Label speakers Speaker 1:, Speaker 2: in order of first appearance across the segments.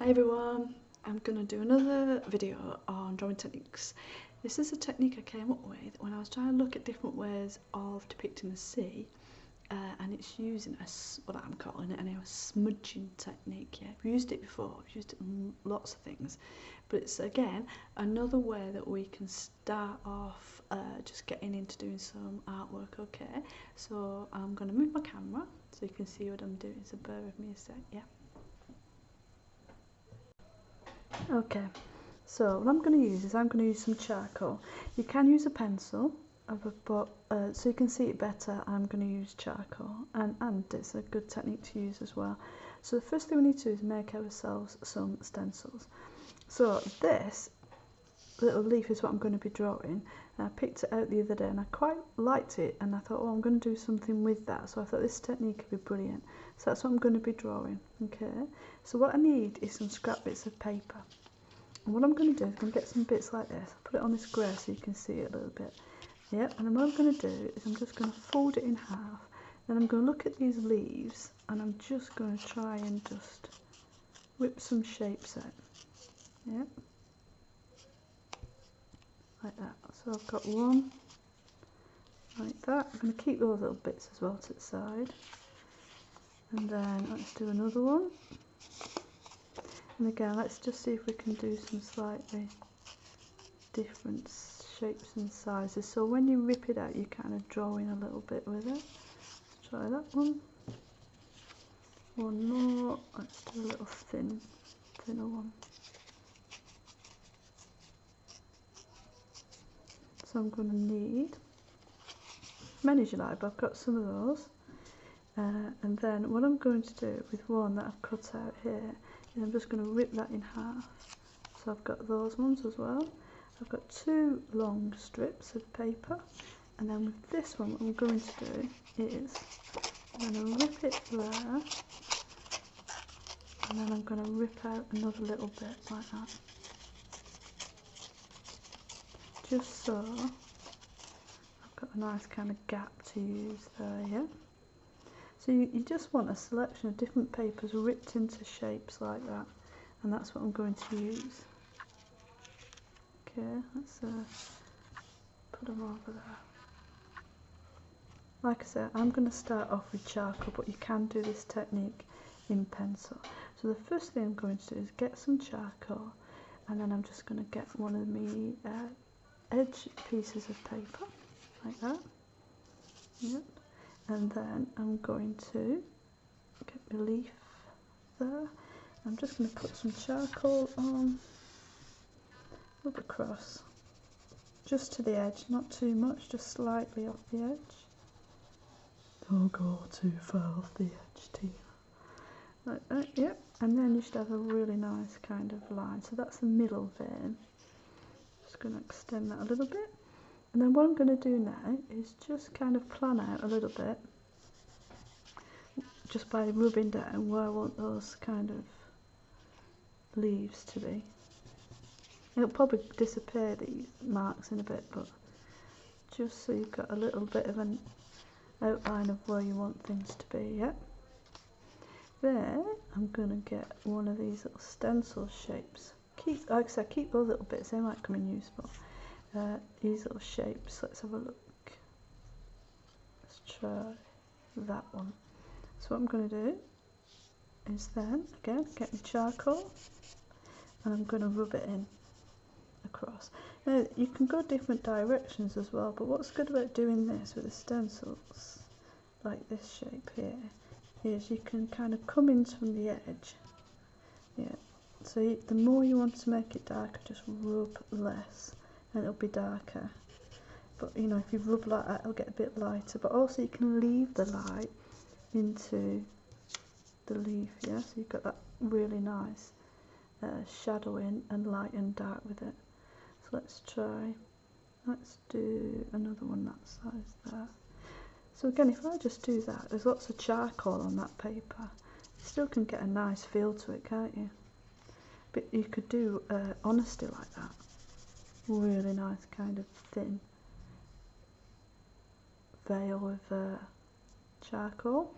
Speaker 1: Hi everyone, I'm going to do another video on drawing techniques. This is a technique I came up with when I was trying to look at different ways of depicting the sea, and it's using what I'm calling it anyway, a smudging technique. Yeah, I've used it before, I've used it in lots of things, but it's again another way that we can start off just getting into doing some artwork. Okay, so I'm going to move my camera so you can see what I'm doing, so bear with me a sec. Yeah. Okay, so what I'm going to use is I'm going to use some charcoal. You can use a pencil, but so you can see it better, I'm going to use charcoal, and it's a good technique to use as well. So the first thing we need to do is make ourselves some stencils. So this little leaf is what I'm going to be drawing. And I picked it out the other day and I quite liked it, and I thought, oh, I'm going to do something with that. So I thought this technique would be brilliant. So that's what I'm going to be drawing. Okay, so what I need is some scrap bits of paper. And what I'm going to do is I'm going to get some bits like this, put it on this square so you can see it a little bit. Yep, and then what I'm going to do is I'm just going to fold it in half. Then I'm going to look at these leaves and I'm just going to try and just whip some shapes out. Yep. Like that. So I've got one like that. I'm going to keep those little bits as well to the side. And then let's do another one. And again, let's just see if we can do some slightly different shapes and sizes. So when you rip it out, you kind of draw in a little bit with it. Let's try that one. One more. Let's do a little thinner one. So I'm going to need as many as you like, but I've got some of those. And then what I'm going to do with one that I've cut out here is I'm just going to rip that in half. So I've got those ones as well. I've got two long strips of paper, and then with this one what I'm going to do is I'm going to rip it there, and then I'm going to rip out another little bit like that. Just so I've got a nice kind of gap to use there, yeah? So you just want a selection of different papers ripped into shapes like that, and that's what I'm going to use. Okay, let's put them over there. Like I said, I'm going to start off with charcoal, but you can do this technique in pencil. So the first thing I'm going to do is get some charcoal, and then I'm just going to get one of me edge pieces of paper, like that. Yep. And then I'm going to get the leaf there. I'm just going to put some charcoal on, up across, just to the edge, not too much, just slightly off the edge. Don't go too far off the edge, Tina. Like that, yep. And then you should have a really nice kind of line. So that's the middle vein. Just going to extend that a little bit. And then what I'm going to do now is just kind of plan out a little bit, just by rubbing down where I want those kind of leaves to be. It'll probably disappear, these marks, in a bit, but just so you've got a little bit of an outline of where you want things to be, yeah? There, I'm going to get one of these little stencil shapes. Like I said, keep those little bits, they might come in useful. These little shapes, let's have a look. Let's try that one. So what I'm going to do is then, again, get my charcoal, and I'm going to rub it in across. Now, you can go different directions as well, but what's good about doing this with the stencils, like this shape here, is you can kind of come in from the edge. Yeah. So the more you want to make it darker, just rub less, and it'll be darker. But you know, if you rub like that, it'll get a bit lighter. But also, you can leave the light into the leaf, yeah, so you've got that really nice shadowing and light and dark with it. So let's do another one that size there. So again, if I just do that, there's lots of charcoal on that paper, you still can get a nice feel to it, can't you? But you could do honesty like that, really nice kind of thin veil with charcoal.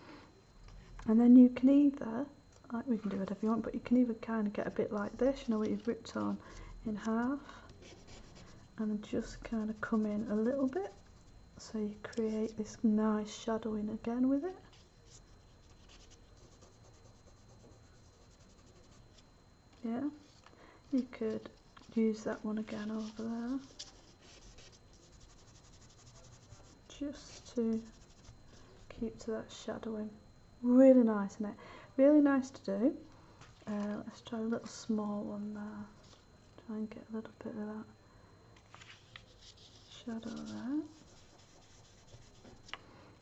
Speaker 1: And then you can either, like, we can do whatever you want, but you can even kind of get a bit like this, you know, what you've ripped on in half, and just kind of come in a little bit, so you create this nice shadowing again with it. Yeah, you could use that one again over there, just to keep to that shadowing. Really nice, isn't it? Really nice to do. Let's try a little small one there. Try and get a little bit of that shadow there.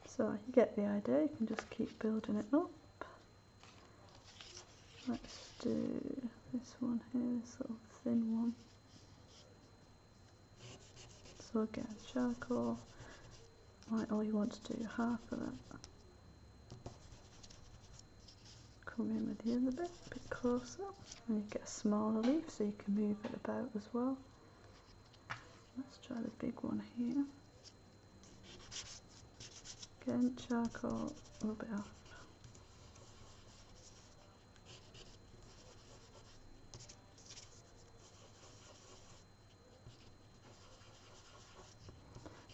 Speaker 1: So you get the idea, you can just keep building it up. Let's do this one here, this little thin one. So again, charcoal, like all you want to do, half of that. Come in with the other bit, a bit closer, and you get a smaller leaf so you can move it about as well. Let's try the big one here. Again, charcoal, a little bit off.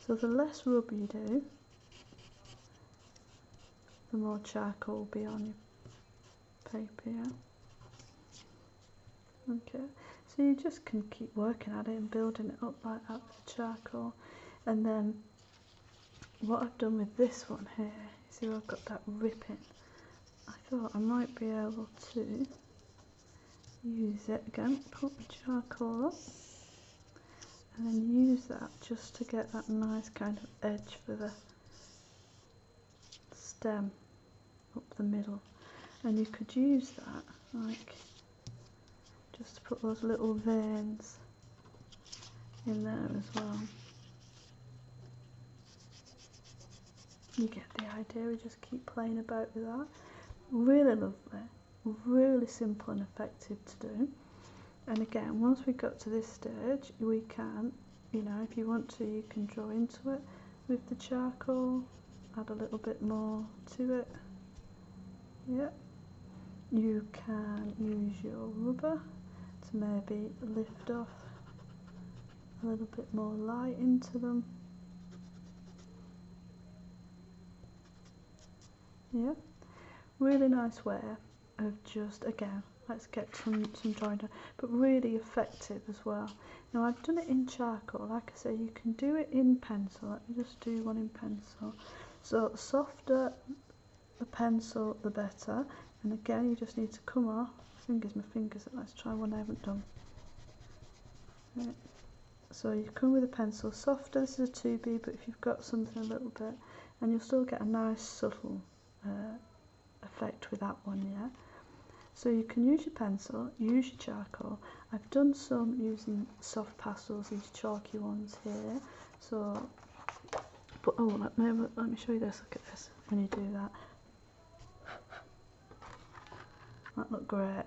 Speaker 1: So the less rub you do, the more charcoal will be on your paper, yeah? Okay, so you just can keep working at it and building it up like that with the charcoal. And then what I've done with this one here, you see where I've got that ripping? I thought I might be able to use it again, put the charcoal up, and then use that just to get that nice kind of edge for the stem up the middle. And you could use that like just to put those little veins in there as well. You get the idea, we just keep playing about with that. Really lovely, really simple and effective to do. And again, once we got to this stage, we can, you know, if you want to, you can draw into it with the charcoal, add a little bit more to it. Yeah. You can use your rubber to maybe lift off a little bit more light into them. Yeah, really nice way of just, again, let's get some drawing done, but really effective as well. Now I've done it in charcoal, like I say, you can do it in pencil. Let me just do one in pencil. So softer the pencil, the better. And again, you just need to come off. My fingers. Let's try one I haven't done. Right. So you come with a pencil, softer. This is a 2B, but if you've got something a little bit, and you'll still get a nice subtle effect with that one, yeah. So you can use your pencil, use your charcoal. I've done some using soft pastels, these chalky ones here. So, but oh, let me show you this. Look at this. When you do that, that looked great.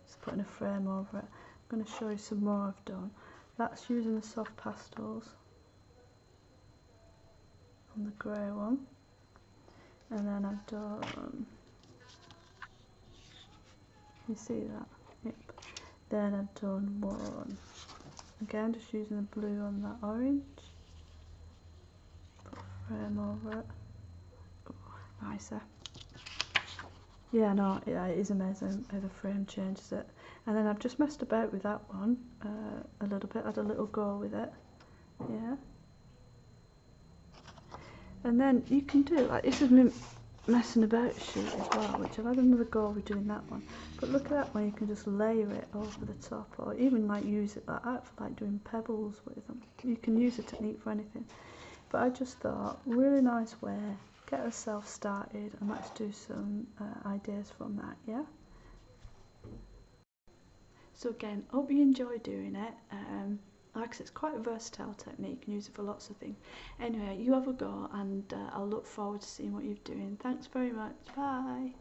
Speaker 1: Just putting a frame over it. I'm going to show you some more I've done. That's using the soft pastels on the grey one, and then I've done. You see that? Yep. Then I've done one. Again, just using the blue on that orange. Put a frame over it. Oh, nicer. Yeah, no, yeah, it is amazing how the frame changes it. And then I've just messed about with that one a little bit, had a little go with it. Yeah. And then you can do, like, this is me messing about sheet as well, which I've had another go with doing that one. But look at that one, you can just layer it over the top, or even like use it like that for like doing pebbles with them. You can use the technique for anything. But I just thought, really nice way, get yourself started, and let's do some ideas from that, yeah? So again, hope you enjoy doing it. Like I said, it's quite a versatile technique, you can use it for lots of things. Anyway, you have a go, and I'll look forward to seeing what you're doing. Thanks very much, bye!